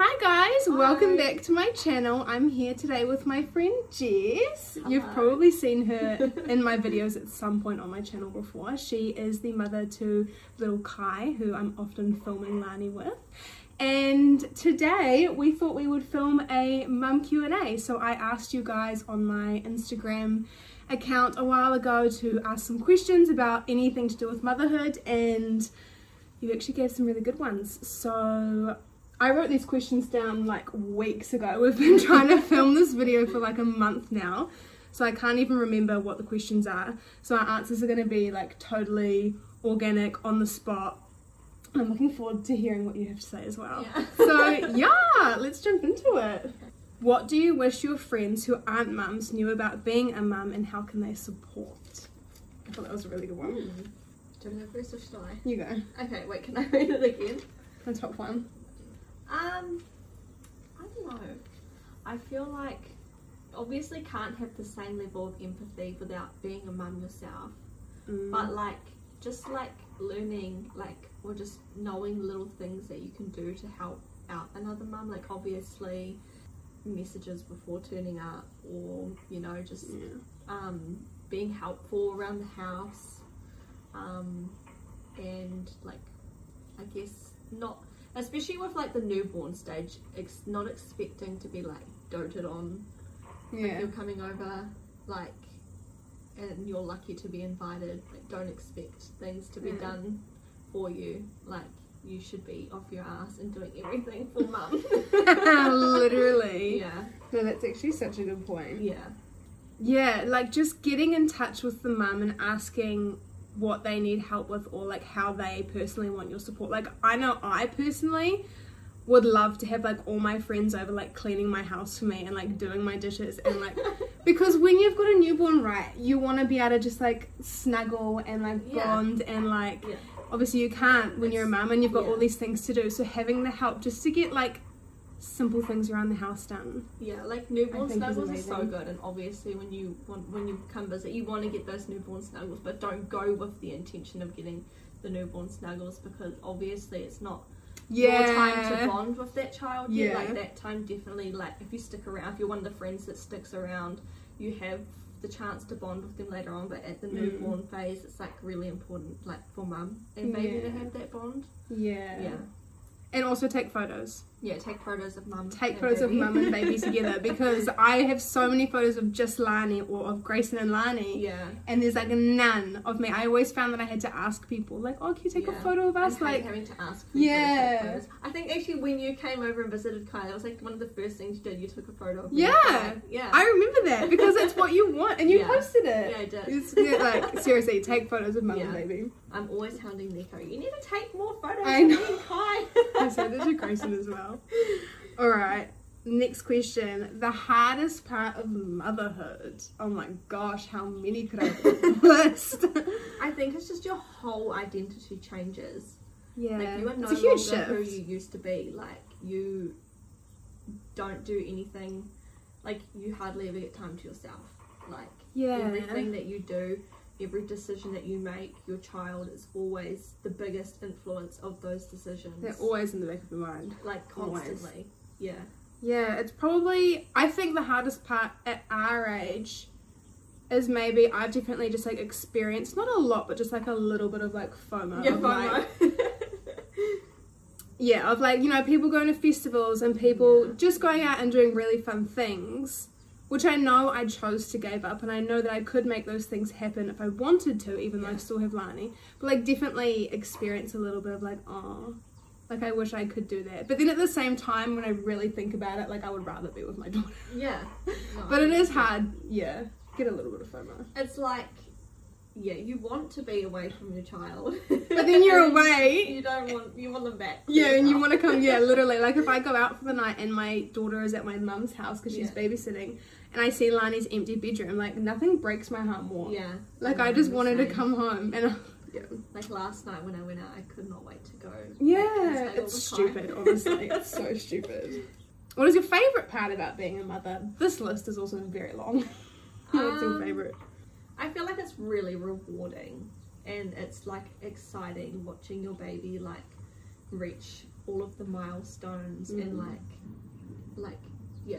Hi guys, Hi. Welcome back to my channel. I'm here today with my friend Jess. Hello. You've probably seen her in my videos at some point on my channel before. She is the mother to little Kai, who I'm often filming Lani with. And today we thought we would film a mum Q&A. So I asked you guys on my Instagram account a while ago to ask some questions about anything to do with motherhood, and you actually gave some really good ones. So I wrote these questions down like weeks ago. We've been trying to film this video for like a month now, so I can't even remember what the questions are. So our answers are going to be like totally organic, on the spot. I'm looking forward to hearing what you have to say as well. Yeah. So yeah, let's jump into it. What do you wish your friends who aren't mums knew about being a mum, and how can they support? I thought that was a really good one. Do you want to go first or should I? You go. Okay, wait, can I read it again? The top one. I don't know. I feel like obviously can't have the same level of empathy without being a mum yourself. But like just like learning or just knowing little things that you can do to help out another mum, like obviously messages before turning up, or you know, just being helpful around the house, and like I guess not, especially with like the newborn stage, not expecting to be like doted on. Like you're coming over like and you're lucky to be invited, like don't expect things to be done for you. Like you should be off your ass and doing everything for mum. Literally. Yeah. No, that's actually such a good point. Yeah. Yeah, like just getting in touch with the mum and asking what they need help with, or like how they personally want your support. Like I know I personally would love to have like all my friends over, like cleaning my house for me and like doing my dishes, and like because when you've got a newborn, right, you want to be able to just like snuggle and like bond, and like obviously you can't when you're a mum and you've got all these things to do, so having the help just to get like simple things around the house done. Yeah, like newborn snuggles are so good, and obviously when you come visit, you want to get those newborn snuggles, but don't go with the intention of getting the newborn snuggles, because obviously it's not your time to bond with that child yet. Like that time definitely, like if you stick around, if you're one of the friends that sticks around, you have the chance to bond with them later on, but at the newborn phase it's like really important, like for mum and baby to have that bond. And also take photos. Yeah, take photos of mum. Take photos of mum and baby together, because I have so many photos of just Lani, or of Grayson and Lani. Yeah. And there's like none of me. I always found that I had to ask people, like, oh, can you take a photo of us? Like having to ask people to take photos. I think actually when you came over and visited Kai, it was like one of the first things you did. You took a photo of me. Yeah. Yeah. I remember that, because that's what you want, and you posted it. Yeah, I did. It's, like seriously, take photos of mum and baby. I'm always hounding Nico. You need to take more photos of me and Kai. I said that to Grayson as well. Alright, next question. The hardest part of motherhood. Oh my gosh, how many could I list? I think it's just your whole identity changes. Yeah, like you are no longer who you used to be. Like you don't do anything, like you hardly ever get time to yourself. Like everything that you do, every decision that you make, your child is always the biggest influence of those decisions. They're always in the back of your mind. Like constantly. Always. Yeah. Yeah, it's probably, I think the hardest part at our age is maybe I've definitely just like experienced, not a lot, but just like a little bit of like FOMO. Yeah, FOMO. Like, of like, you know, people going to festivals and people just going out and doing really fun things, which I know I chose to give up, and I know that I could make those things happen if I wanted to, even though I still have Lani. But like definitely experience a little bit of like, oh, like I wish I could do that. But then at the same time, when I really think about it, like I would rather be with my daughter. Yeah. No, but it is hard, get a little bit of FOMO. It's like, you want to be away from your child. But then you're away. You want them back. Yeah, and you want to come, literally. Like if I go out for the night and my daughter is at my mum's house because she's babysitting, and I see Lani's empty bedroom, like nothing breaks my heart more. Yeah. Like I just wanted to come home, and like last night when I went out, I could not wait to go. Yeah, it's stupid, honestly. It's so stupid. What is your favourite part about being a mother? This list is also very long. What's your favourite? I feel like it's really rewarding, and it's like exciting watching your baby like reach all of the milestones and like yeah,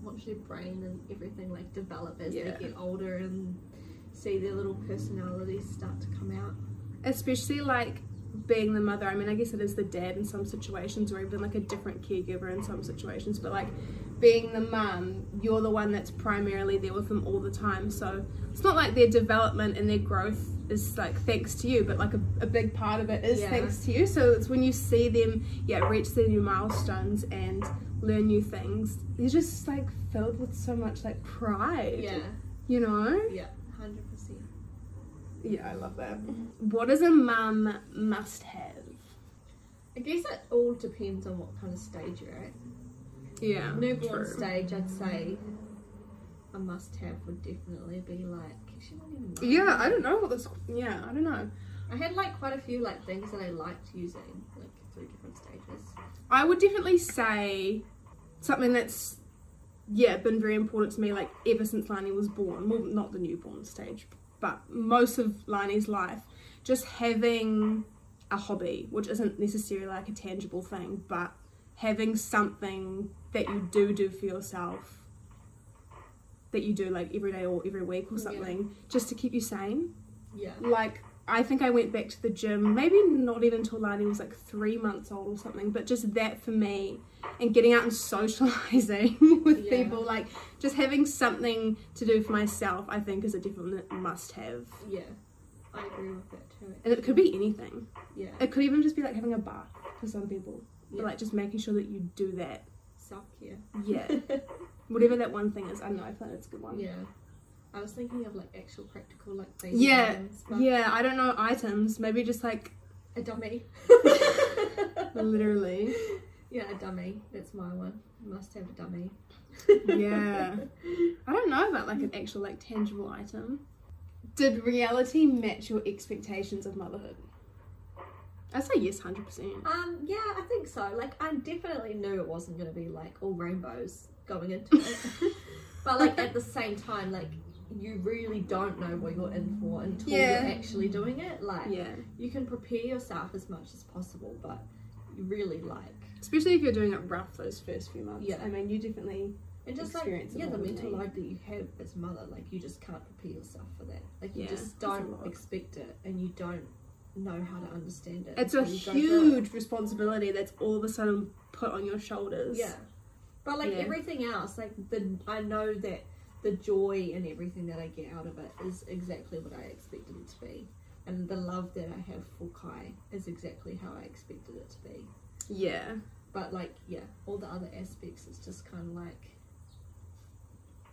watch their brain and everything like develop as they get older and see their little personalities start to come out. Especially like being the mother, I mean, I guess it is the dad in some situations, or even like a different caregiver in some situations, but like being the mum, you're the one that's primarily there with them all the time, so it's not like their development and their growth is like thanks to you, but like a big part of it is thanks to you. So it's when you see them reach their new milestones and learn new things, they're just like filled with so much like pride, you know? 100%. Yeah, I love that. What is a mum must have? I guess it all depends on what kind of stage you're at. Yeah, newborn stage, I'd say a must have would definitely be like, she won't even know. Yeah, I don't know what this, I don't know. I had like quite a few like things that I liked using like through different stages. I would definitely say something that's been very important to me like ever since Lani was born. Well, not the newborn stage, but most of Lani's life, just having a hobby, which isn't necessarily like a tangible thing, but having something that you do for yourself, that you do like every day or every week or something, just to keep you sane. Like, I think I went back to the gym, maybe not even until Lani was like 3 months old or something, but just that for me, and getting out and socialising with people, like just having something to do for myself, I think is a definite must have. Yeah, I agree with that too. And it could be anything. Yeah. It could even just be like having a bath for some people. But like just making sure that you do that. Self-care. Yeah. Whatever that one thing is. I don't know, I feel like that's a good one. Yeah. I was thinking of like actual practical like baby items. Yeah, I don't know items. Maybe just like a dummy. Literally. Yeah, a dummy. That's my one. Must have a dummy. Yeah. I don't know about like an actual like tangible item. Did reality match your expectations of motherhood? I'd say yes, 100%. Yeah, I think so. Like, I definitely knew it wasn't going to be like all rainbows going into it. But like at the same time, like you really don't know what you're in for until you're actually doing it. Like, you can prepare yourself as much as possible, but you really like, especially if you're doing it rough those first few months. Yeah, I mean, you definitely and just like the mental load that you have as a mother, like you just can't prepare yourself for that. Like you just don't expect it, and you don't know how to understand it. It's a huge responsibility that's all of a sudden put on your shoulders. Yeah, but like everything else, like I know that the joy and everything that I get out of it is exactly what I expected it to be, and the love that I have for Kai is exactly how I expected it to be. Yeah, but like all the other aspects, it's just kind of like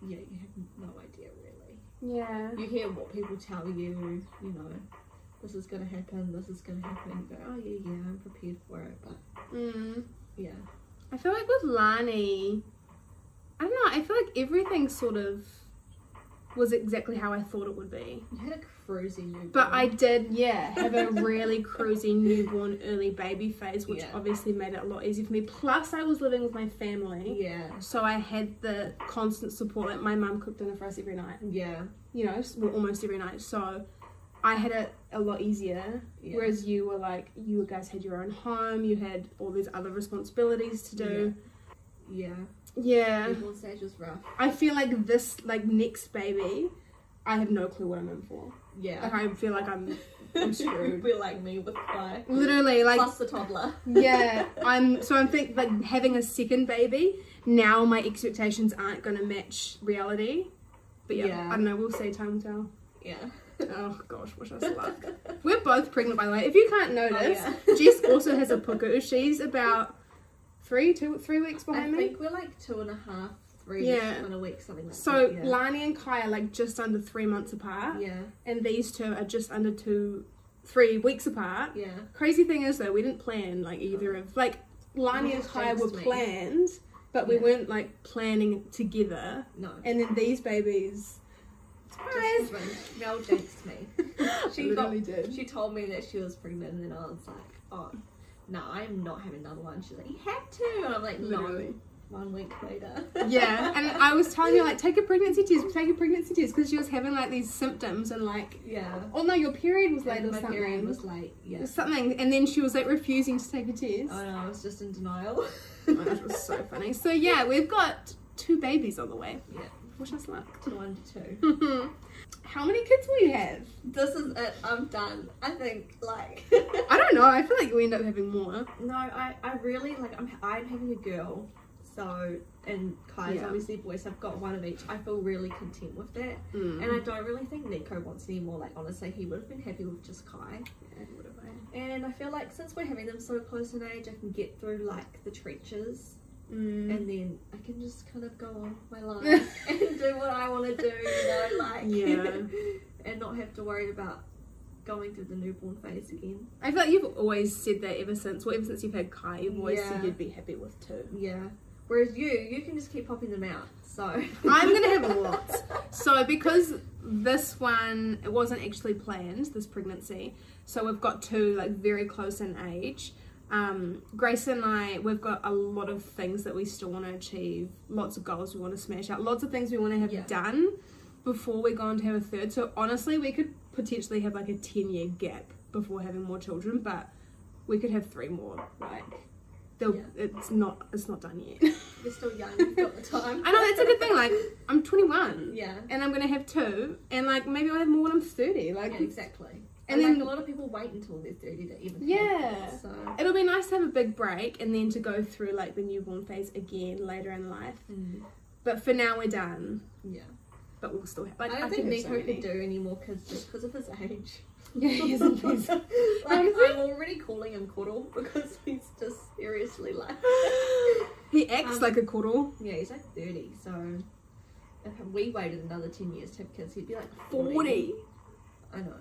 you have no idea really. Yeah, you hear what people tell you, you know, this is gonna happen, this is gonna happen, you go, oh yeah, I'm prepared for it, but yeah. I feel like with Lani, I don't know, I feel like everything sort of was exactly how I thought it would be. You had a cruisy newborn. But I did, have a really cruisy newborn early baby phase, which obviously made it a lot easier for me. Plus I was living with my family. Yeah. So I had the constant support. Like my mum cooked dinner for us every night. Yeah. You know, well, almost every night. So I had it a lot easier, whereas you were like, you guys had your own home, you had all these other responsibilities to do. Yeah. Newborn stage was rough. I feel like this, like next baby, I have no clue what I'm in for. Yeah. Like I feel like I'm screwed. Be like me with Kai. Literally, like plus the toddler. I'm thinking like having a second baby. Now my expectations aren't going to match reality. But I don't know. We'll see. Time will tell. Yeah. Oh gosh, wish us luck. We're both pregnant, by the way. If you can't notice, Jess also has a puku. She's about 3 weeks behind me. I think we're like 2.5, 3 in a week, something like that. So Lani and Kai are like just under 3 months apart. Yeah. And these two are just under 3 weeks apart. Yeah. Crazy thing is though, we didn't plan like either of like Lani and Kai were planned, but we weren't like planning together. No. And then these babies. Mel jinxed me. She literally did. She told me that she was pregnant, and then I was like, oh, no, I'm not having another one. She's like, you have to. And I'm like, no, 1 week later. Yeah, and I was telling her, like, take a pregnancy test, because she was having, like, these symptoms and, like... Yeah. Oh, no, your period was late or my something. period was late, yeah. Something, and then she was, like, refusing to take a test. Oh, no, I was just in denial. Oh, that was so funny. So, yeah, we've got 2 babies on the way. Yeah. Wish us luck. 1 to 2. How many kids will you have? This is it. I'm done. I think, like... I don't know. I feel like we end up having more. No, I really, like, I'm having a girl. So, and Kai's obviously boys. I've got 1 of each. I feel really content with that. And I don't really think Nico wants any more. Like, honestly, he would have been happy with just Kai. Yeah, would have been. And I feel like since we're having them so close in age, I can get through, like, the trenches. And then I can just kind of go on with my life and do what I want to do, you know, like, and not have to worry about going through the newborn phase again. I feel like you've always said that ever since you've had Kai, you've always said you'd be happy with 2. Yeah. Whereas you can just keep popping them out, so. I'm going to have lots. So because this one, it wasn't actually planned, this pregnancy, so we've got 2, like, very close in age. Grace and I, we've got a lot of things that we still want to achieve, lots of goals we want to smash out, lots of things we want to have done before we go on to have a 3rd. So honestly, we could potentially have like a 10-year gap before having more children, but we could have 3 more. Like, it's not done yet. You're still young, you've got the time. I know, that's a good thing. Like, I'm 21, yeah, and I'm gonna have 2, and like maybe I'll have more when I'm 30. Like, yeah, exactly. And then like, a lot of people wait until they're 30 to even have it, so. It'll be nice to have a big break and then to go through like the newborn phase again later in life. But for now we're done. Yeah. But we'll still have, like, I don't think Nico could do any more kids just because of his age. Yeah, he isn't. Like, I'm already calling him Cuddle because he's just seriously like... He acts like a cuddle. Yeah, he's like 30, so if we waited another 10 years to have kids, he'd be like 40. I know.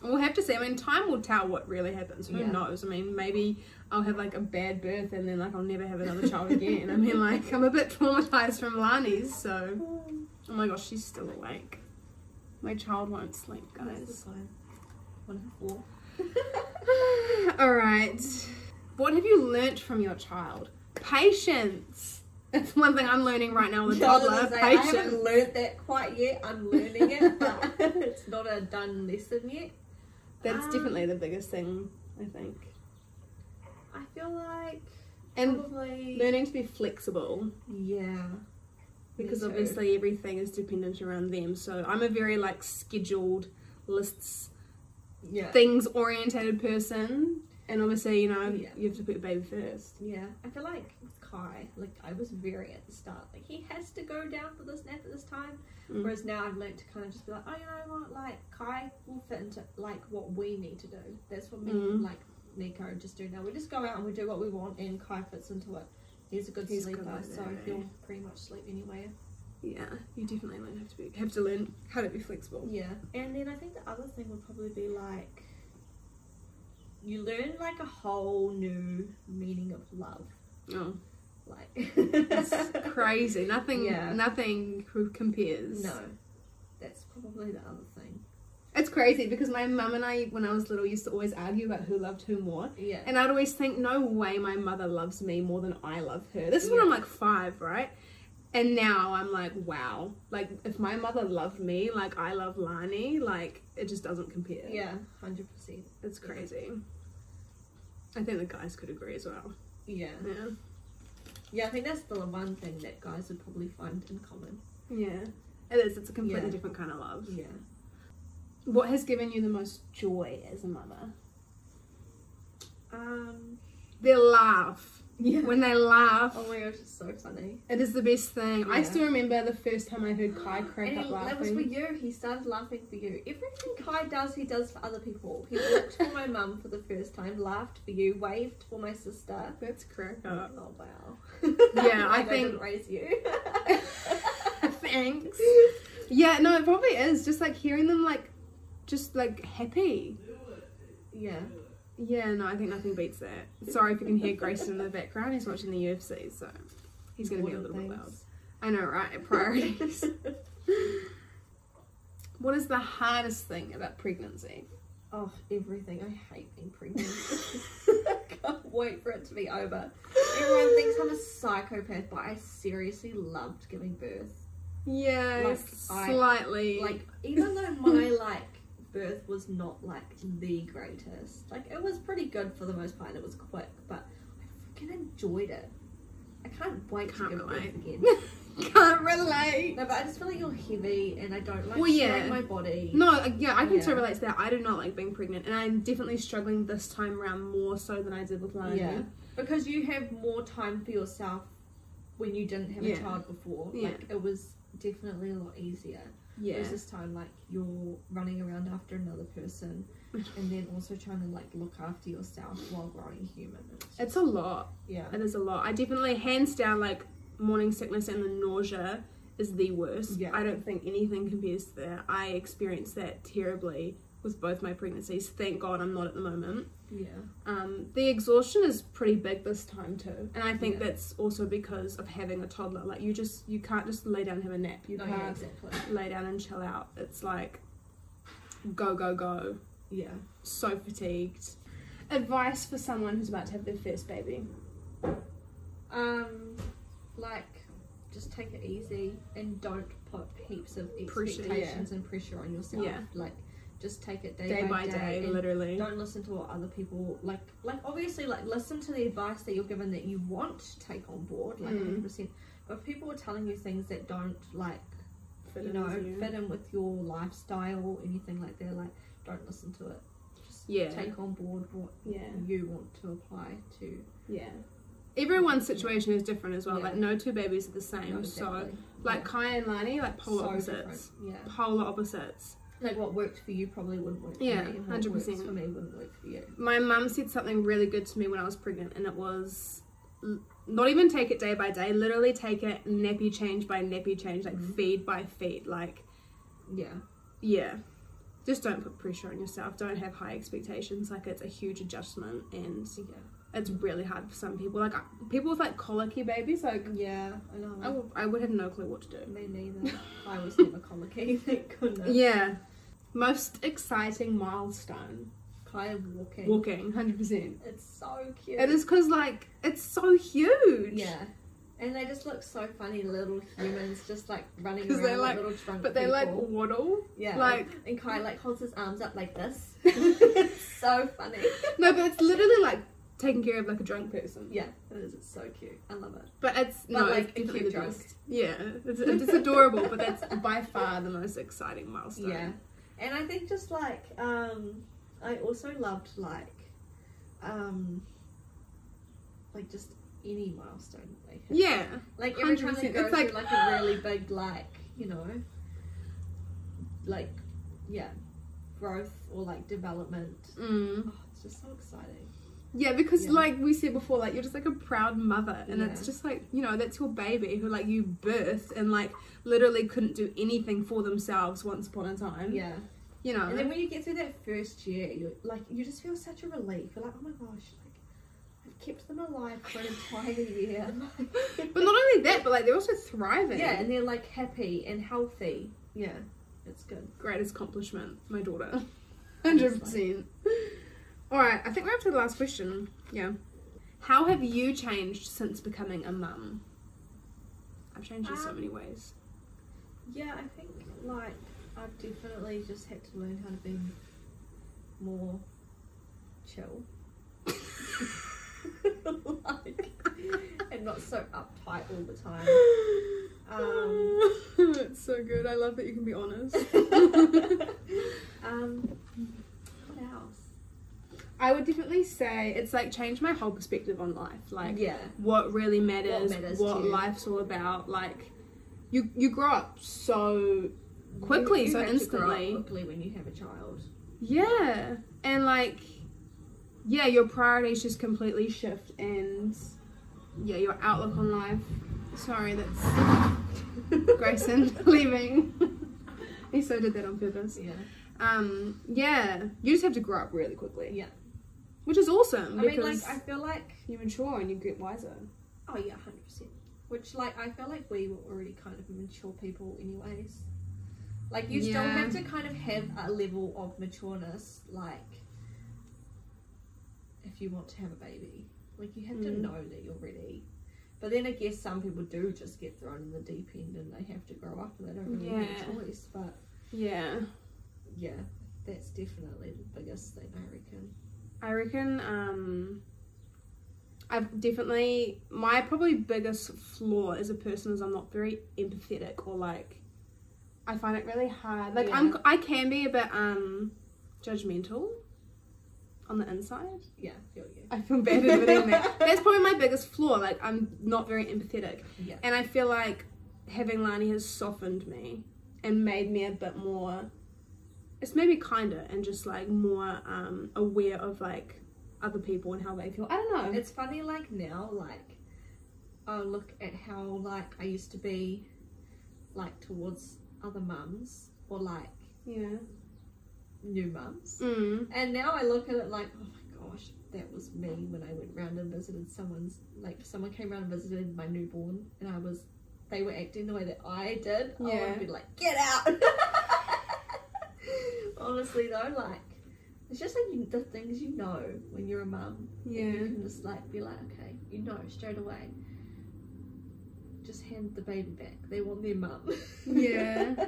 We'll have to see. I mean, time will tell what really happens. Who knows? I mean, maybe I'll have like a bad birth and then like I'll never have another child again. I mean, like, I'm a bit traumatized from Lani's, so... Oh my gosh, she's still awake. My child won't sleep, guys. That's fine. 1 for 4. Alright. What have you learnt from your child? Patience. That's one thing I'm learning right now with a toddler. Patience. I haven't learnt that quite yet. I'm learning it, but it's not a done lesson yet. That's definitely the biggest thing, I think. I feel like and probably learning to be flexible. Yeah. Because obviously everything is dependent around them. So I'm a very like scheduled, lists, things orientated person. And obviously, you know, you have to put your baby first. Yeah. I feel like with Kai, like I was very at the start, like he has to go down for this nap at this time. Whereas now I've learned to kind of just be like, oh, you know what, like Kai will fit into like what we need to do. That's what me and like Nico just do now. We just go out and we do what we want and Kai fits into it. He's a good sleeper, so he'll pretty much sleep anywhere. Yeah, you definitely have to learn how to be flexible. Yeah, and then I think the other thing would probably be like, you learn like a whole new meaning of love. Oh, like it's crazy. Nothing compares. No, that's probably the other thing. It's crazy because my mum and I, when I was little, used to always argue about who loved who more. Yeah. And I'd always think, no way my mother loves me more than I love her. This is when I'm like 5, right? And now I'm like, wow. Like, if my mother loved me like I love Lani, like, it just doesn't compare. Yeah, 100%. It's crazy. I think the guys could agree as well. Yeah. Yeah. Yeah, I think that's the one thing that guys would probably find in common. Yeah. It is. It's a completely different kind of love. Yeah. What has given you the most joy as a mother? Their laugh. Yeah. When they laugh. Oh my gosh, it's so funny. It is the best thing. Yeah. I still remember the first time I heard Kai crack up laughing. That was for you. He started laughing for you. Everything Kai does, he does for other people. He walked for my mum for the first time, laughed for you, waved for my sister. That's crack up. Oh wow. Yeah, I think. didn't raise you. Thanks. Yeah, no, it probably is. Just like hearing them like, just like happy. Yeah. Yeah, no, I think nothing beats that. Sorry if you can hear Grayson in the background. He's watching the UFC, so he's going to be a little bit loud. I know, right? Priorities. What is the hardest thing about pregnancy? Oh, everything. I hate being pregnant. I can't wait for it to be over. Everyone thinks I'm a psychopath, but I seriously loved giving birth. Yeah, like, slightly. Like, even though my, like, birth was not, like, the greatest, like, it was pretty good for the most part, and it was quick, but I freaking enjoyed it. I can't wait to give birth again. Can't relate. No, but I just feel like you're heavy, and I don't like my body. No, yeah, I can so relate to that. I do not like being pregnant, and I'm definitely struggling this time around more so than I did with Lani. Yeah, because you have more time for yourself when you didn't have a child before. Like, it was definitely a lot easier. Yeah. Whereas this time, like, you're running around after another person, and then also trying to, like, look after yourself while growing human. It's a lot. Yeah. It is a lot. I definitely, hands down, like, morning sickness and the nausea is the worst. Yeah. I don't think anything compares to that. I experienced that terribly with both my pregnancies. Thank God I'm not at the moment. Yeah. The exhaustion is pretty big this time too, and I think that's also because of having a toddler. Like, you can't just lay down and have a nap. You can't lay down and chill out. It's like go go go. Yeah. So fatigued. Advice for someone who's about to have their first baby. Like, just take it easy and don't put heaps of expectations and pressure on yourself. Yeah. Like, just take it day by day, literally. Don't listen to what other people like obviously, like, listen to the advice that you're given that you want to take on board, like 100%. But if people are telling you things that don't, like, fit in with your lifestyle or anything like that, like, don't listen to it. Just take on board what you want to apply to. Yeah. Everyone's situation is different as well. Like, no two babies are the same. No, exactly. So, like, Kai and Lani, like, polar opposites. Yeah. Polar opposites. Like, what worked for you probably wouldn't work for me. And what 100%. Works for me wouldn't work for you. My mum said something really good to me when I was pregnant, and it was not even take it day by day. Literally take it nappy change by nappy change, like feed by feed. Like, yeah. Just don't put pressure on yourself. Don't have high expectations. Like, it's a huge adjustment, and it's really hard for some people. Like, people with, like, colicky babies, like... Yeah, I know. I would have no clue what to do. Me neither. I was never colicky, thank goodness. Yeah. Most exciting milestone. Kai walking. Walking, 100%. It's so cute. It is because, like, it's so huge. Yeah. And they just look so funny, little humans, just, like, running around like little drunk But they, people. like, waddle. Yeah. Like, and Kai, like, holds his arms up like this. It's so funny. No, but it's literally, like, taking care of, like, a drunk person. Yeah, it is. It's so cute. I love it. But it's like a cute drunk. Yeah, it's adorable, but that's by far the most exciting milestone. Yeah. And I think just, like, I also loved, like just any milestone they hit. Yeah. Like, every time they go through, like, a really big, like, you know, like, growth or, like, development. Oh, it's just so exciting. Yeah, because like we said before, like, you're just like a proud mother, and it's just like, you know, that's your baby who, like, you birthed and, like, literally couldn't do anything for themselves once upon a time. Yeah. You know. And then when you get through that first year, you're like, you just feel such a relief. You're like, oh my gosh, like, I've kept them alive for an entire year. But not only that, but, like, they're also thriving. Yeah, and they're, like, happy and healthy. Yeah, it's good. Greatest accomplishment, my daughter. 100%. Alright, I think we're up to the last question. Yeah. How have you changed since becoming a mum? I've changed in so many ways. Yeah, I think, like, I've definitely just had to learn how to be more chill. Like, and not so uptight all the time. It's so good. I love that you can be honest. What else? I would definitely say it's, like, changed my whole perspective on life. Like, what really matters, what life's all about. Like, you grow up so quickly, you so have instantly. To grow up quickly when you have a child. Yeah, and, like, your priorities just completely shift, and your outlook on life. Sorry, that's Grayson leaving. He so did that on purpose. Yeah. You just have to grow up really quickly. Yeah. Which is awesome. I mean, like, I feel like you mature and you get wiser. Oh yeah, 100%. Which, like, I feel like we were already kind of mature people anyways. Like, you still have to kind of have a level of matureness, like, if you want to have a baby. Like, you have to know that you're ready. But then I guess some people do just get thrown in the deep end and they have to grow up and they don't really have a choice. But yeah, that's definitely the biggest thing, I reckon. I've definitely, my probably biggest flaw as a person is I'm not very empathetic, or like, I find it really hard. Like I can be a bit judgmental on the inside. Yeah, I feel bad admitting that. That's probably my biggest flaw. Like, I'm not very empathetic. Yeah. And I feel like having Lani has softened me and made me a bit more, it's maybe kinder and just like more aware of like other people and how they feel. I don't know. It's funny, like now, like I look at how like I used to be like towards other mums or like new mums, and now I look at it like, oh my gosh, that was me when I went round and visited someone's, like someone came round and visited my newborn and they were acting the way that I did. I would be like, get out. Honestly though, like it's just like the things you know when you're a mum. Yeah. You can just like be like, okay, you know straight away. Just hand the baby back. They want their mum. Yeah.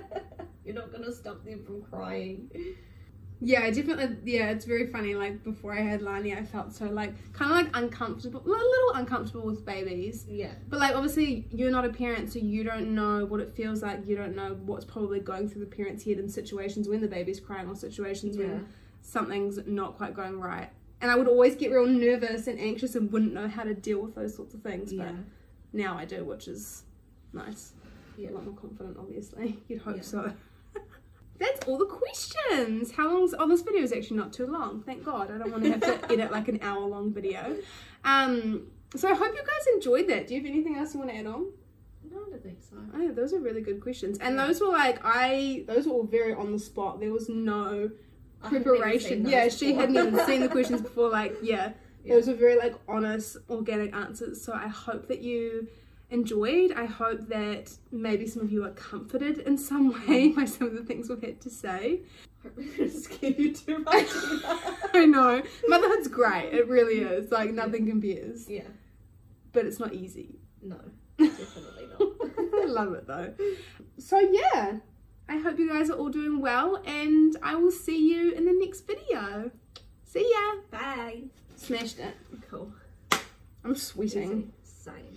You're not gonna stop them from crying. Yeah, I definitely, it's very funny, like, before I had Lani, I felt so, like, kind of, like, uncomfortable, a little uncomfortable with babies. Yeah. But, like, obviously, you're not a parent, so you don't know what it feels like, you don't know what's probably going through the parent's head in situations when the baby's crying, or situations when something's not quite going right. And I would always get real nervous and anxious and wouldn't know how to deal with those sorts of things, but now I do, which is nice. Yeah. A lot more confident, obviously. You'd hope so. That's all the questions. How long's... Oh, this video is actually not too long. Thank God. I don't want to have to edit like an hour-long video. So I hope you guys enjoyed that. Do you have anything else you want to add on? No, I don't think so. Oh, those are really good questions. And those were like, those were all very on the spot. There was no preparation. Yeah, she hadn't even seen the questions before. Like, those were very like honest, organic answers. So I hope that you enjoyed. I hope that maybe some of you are comforted in some way by some of the things we've had to say. I hope we didn't scare you too much. I know. Motherhood's great. It really is. Like, nothing compares. Yeah. But it's not easy. No, definitely not. I love it though. So yeah, I hope you guys are all doing well, and I will see you in the next video. See ya. Bye. Smashed it. Cool. I'm sweating. Same.